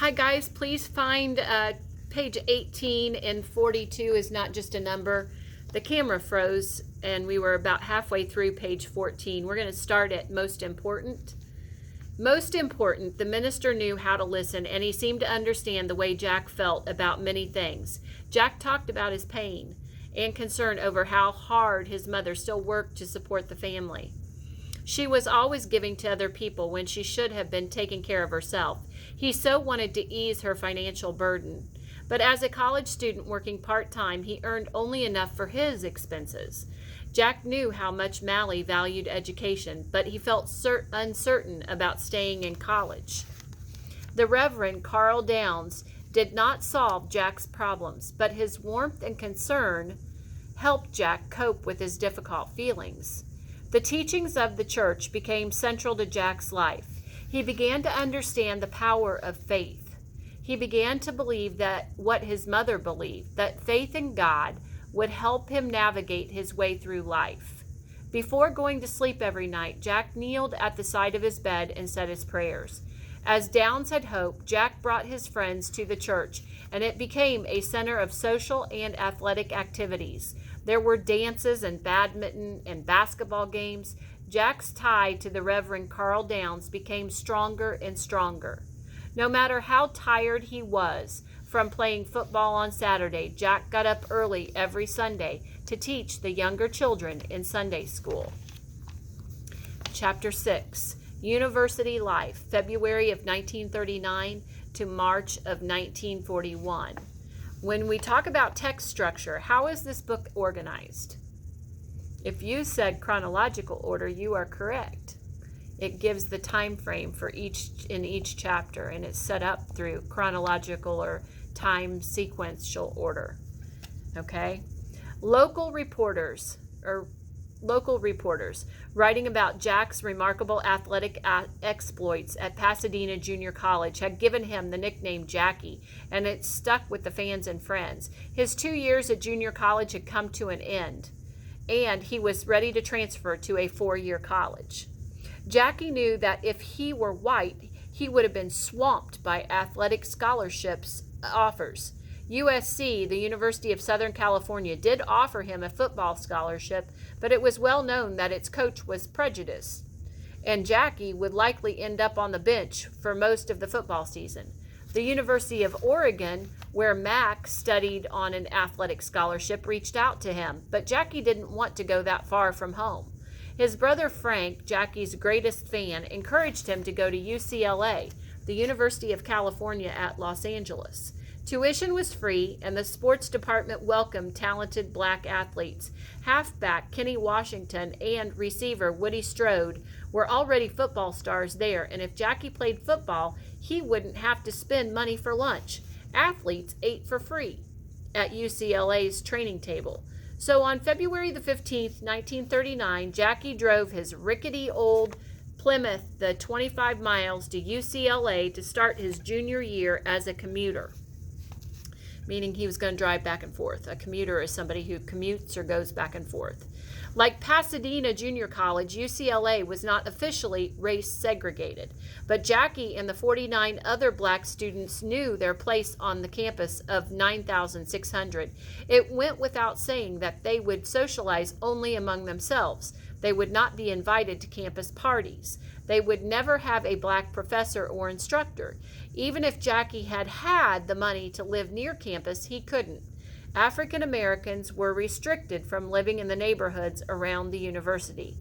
Hi guys, please find page 18 and 42 is not just a number. The camera froze and we were about halfway through page 14. We're going to start at most important. Most important, the minister knew how to listen and he seemed to understand the way Jack felt about many things. Jack talked about his pain and concern over how hard his mother still worked to support the family. She was always giving to other people when she should have been taking care of herself. He so wanted to ease her financial burden. But as a college student working part-time, he earned only enough for his expenses. Jack knew how much Mally valued education, but he felt uncertain about staying in college. The Reverend Carl Downs did not solve Jack's problems, but his warmth and concern helped Jack cope with his difficult feelings. The teachings of the church became central to Jack's life. He began to understand the power of faith. He began to believe that what his mother believed, that faith in God would help him navigate his way through life. Before going to sleep every night, Jack kneeled at the side of his bed and said his prayers. As Downs had hoped, Jack brought his friends to the church, and it became a center of social and athletic activities. There were dances and badminton and basketball games. Jack's tie to the Reverend Carl Downs became stronger and stronger. No matter how tired he was from playing football on Saturday, Jack got up early every Sunday to teach the younger children in Sunday school. Chapter 6, University Life, February of 1939 to March of 1941. When we talk about text structure, how is this book organized? If you said chronological order, you are correct. It gives the time frame for each chapter, and it's set up through chronological or time sequential order. Okay? Local reporters writing about Jack's remarkable athletic exploits at Pasadena Junior College had given him the nickname Jackie, and it stuck with the fans and friends. His 2 years at junior college had come to an end, and he was ready to transfer to a 4-year college. Jackie knew that if he were white, he would have been swamped by athletic scholarships offers. USC, the University of Southern California, did offer him a football scholarship, but it was well known that its coach was prejudiced, and Jackie would likely end up on the bench for most of the football season. The University of Oregon, where Mac studied on an athletic scholarship, reached out to him, but Jackie didn't want to go that far from home. His brother Frank, Jackie's greatest fan, encouraged him to go to UCLA, the University of California at Los Angeles. Tuition was free, and the sports department welcomed talented black athletes. Halfback Kenny Washington and receiver Woody Strode were already football stars there, and if Jackie played football, he wouldn't have to spend money for lunch. Athletes ate for free at UCLA's training table. So on February the 15th, 1939, Jackie drove his rickety old Plymouth the 25 miles to UCLA to start his junior year as a commuter, meaning he was going to drive back and forth. A commuter is somebody who commutes or goes back and forth. Like Pasadena Junior College, UCLA was not officially race segregated, but Jackie and the 49 other black students knew their place on the campus of 9,600. It went without saying that they would socialize only among themselves. They would not be invited to campus parties. They would never have a black professor or instructor. Even if Jackie had the money to live near campus, he couldn't. African Americans were restricted from living in the neighborhoods around the university.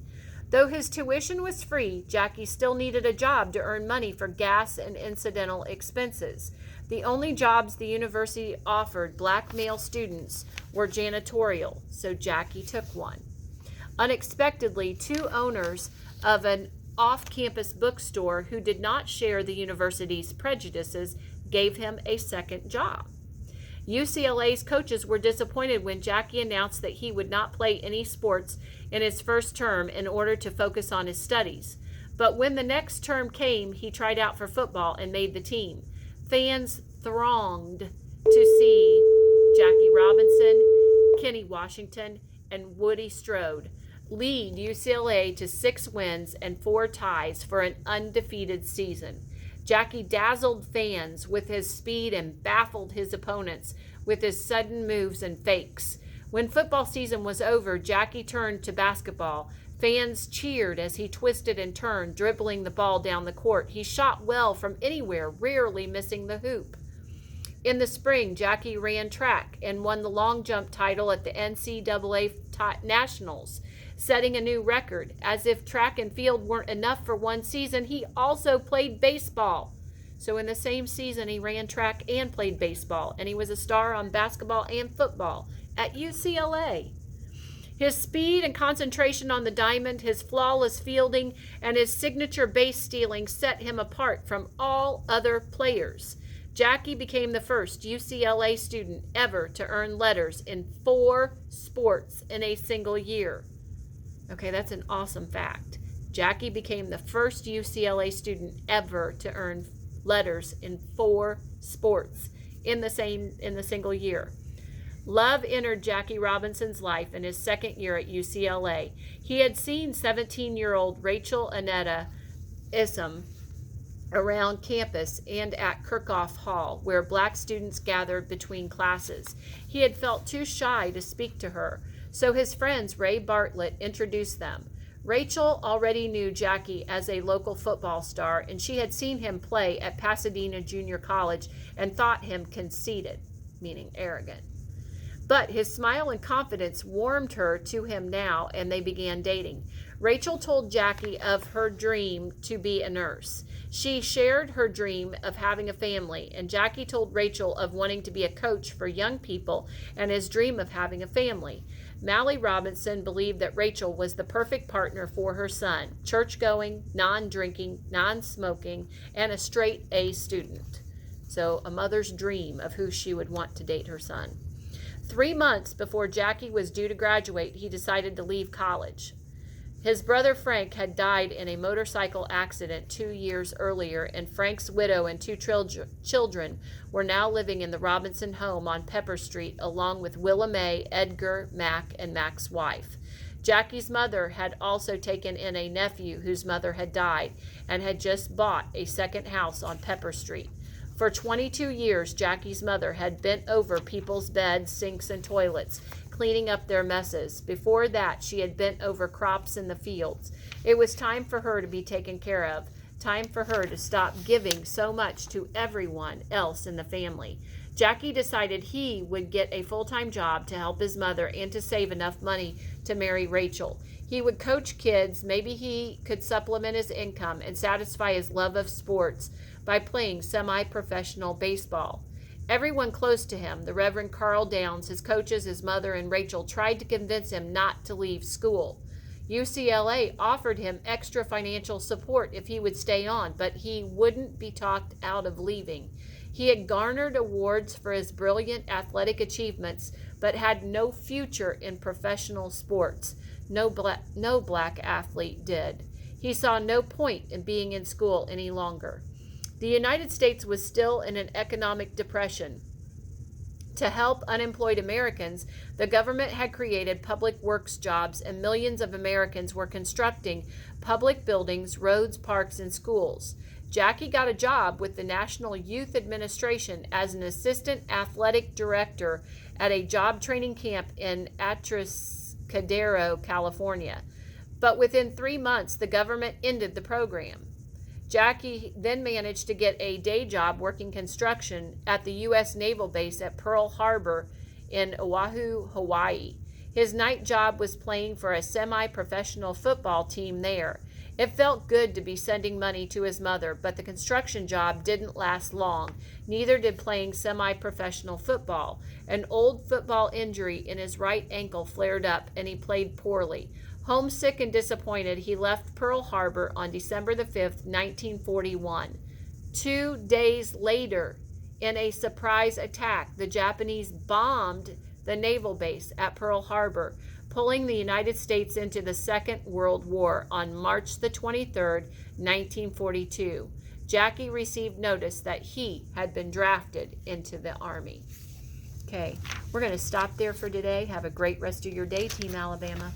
Though his tuition was free, Jackie still needed a job to earn money for gas and incidental expenses. The only jobs the university offered black male students were janitorial, so Jackie took one. Unexpectedly, 2 owners of an off-campus bookstore who did not share the university's prejudices gave him a second job. UCLA's coaches were disappointed when Jackie announced that he would not play any sports in his first term in order to focus on his studies. But when the next term came, he tried out for football and made the team. Fans thronged to see Jackie Robinson, Kenny Washington, and Woody Strode lead UCLA to 6 wins and 4 ties for an undefeated season. Jackie dazzled fans with his speed and baffled his opponents with his sudden moves and fakes. When football season was over, Jackie turned to basketball. Fans cheered as he twisted and turned, dribbling the ball down the court. He shot well from anywhere, rarely missing the hoop. In the spring, Jackie ran track and won the long jump title at the NCAA Nationals, setting a new record. As if track and field weren't enough for one season, he also played baseball. So in the same season, he ran track and played baseball, and he was a star on basketball and football at UCLA. His speed and concentration on the diamond, his flawless fielding, and his signature base stealing set him apart from all other players. Jackie became the first UCLA student ever to earn letters in 4 sports in a single year. Okay, that's an awesome fact. Jackie became the first UCLA student ever to earn letters in 4 sports in the single year. Love entered Jackie Robinson's life in his second year at UCLA. He had seen 17-year-old Rachel Annetta Isam around campus and at Kirchhoff Hall, where black students gathered between classes. He had felt too shy to speak to her, so his friends Ray Bartlett introduced them. Rachel already knew Jackie as a local football star, and she had seen him play at Pasadena Junior College and thought him conceited, meaning arrogant. But his smile and confidence warmed her to him now, and they began dating. Rachel told Jackie of her dream to be a nurse. She shared her dream of having a family, and Jackie told Rachel of wanting to be a coach for young people and his dream of having a family. Mally Robinson believed that Rachel was the perfect partner for her son, church-going, non-drinking, non-smoking, and a straight-A student. So a mother's dream of who she would want to date her son. 3 months before Jackie was due to graduate, he decided to leave college. His brother Frank had died in a motorcycle accident 2 years earlier, and Frank's widow and 2 children were now living in the Robinson home on Pepper Street, along with Willa Mae, Edgar, Mac, and Mac's wife. Jackie's mother had also taken in a nephew whose mother had died and had just bought a second house on Pepper Street. For 22 years, Jackie's mother had bent over people's beds, sinks, and toilets, cleaning up their messes. Before that, she had bent over crops in the fields. It was time for her to be taken care of, time for her to stop giving so much to everyone else in the family. Jackie decided he would get a full-time job to help his mother and to save enough money to marry Rachel. He would coach kids. Maybe he could supplement his income and satisfy his love of sports by playing semi-professional baseball. Everyone close to him, the Reverend Carl Downs, his coaches, his mother, and Rachel, tried to convince him not to leave school. UCLA offered him extra financial support if he would stay on, but he wouldn't be talked out of leaving. He had garnered awards for his brilliant athletic achievements, but had no future in professional sports. No black athlete did. He saw no point in being in school any longer. The United States was still in an economic depression. To help unemployed Americans, the government had created public works jobs, and millions of Americans were constructing public buildings, roads, parks, and schools. Jackie got a job with the National Youth Administration as an assistant athletic director at a job training camp in Atascadero, California. But within 3 months, the government ended the program. Jackie then managed to get a day job working construction at the U.S. Naval Base at Pearl Harbor in Oahu, Hawaii. His night job was playing for a semi-professional football team there. It felt good to be sending money to his mother, but the construction job didn't last long. Neither did playing semi-professional football. An old football injury in his right ankle flared up, and he played poorly. Homesick and disappointed, he left Pearl Harbor on December the 5th, 1941. 2 days later, in a surprise attack, the Japanese bombed the naval base at Pearl Harbor, pulling the United States into the Second World War on March the 23rd, 1942. Jackie received notice that he had been drafted into the Army. Okay, we're going to stop there for today. Have a great rest of your day, Team Alabama.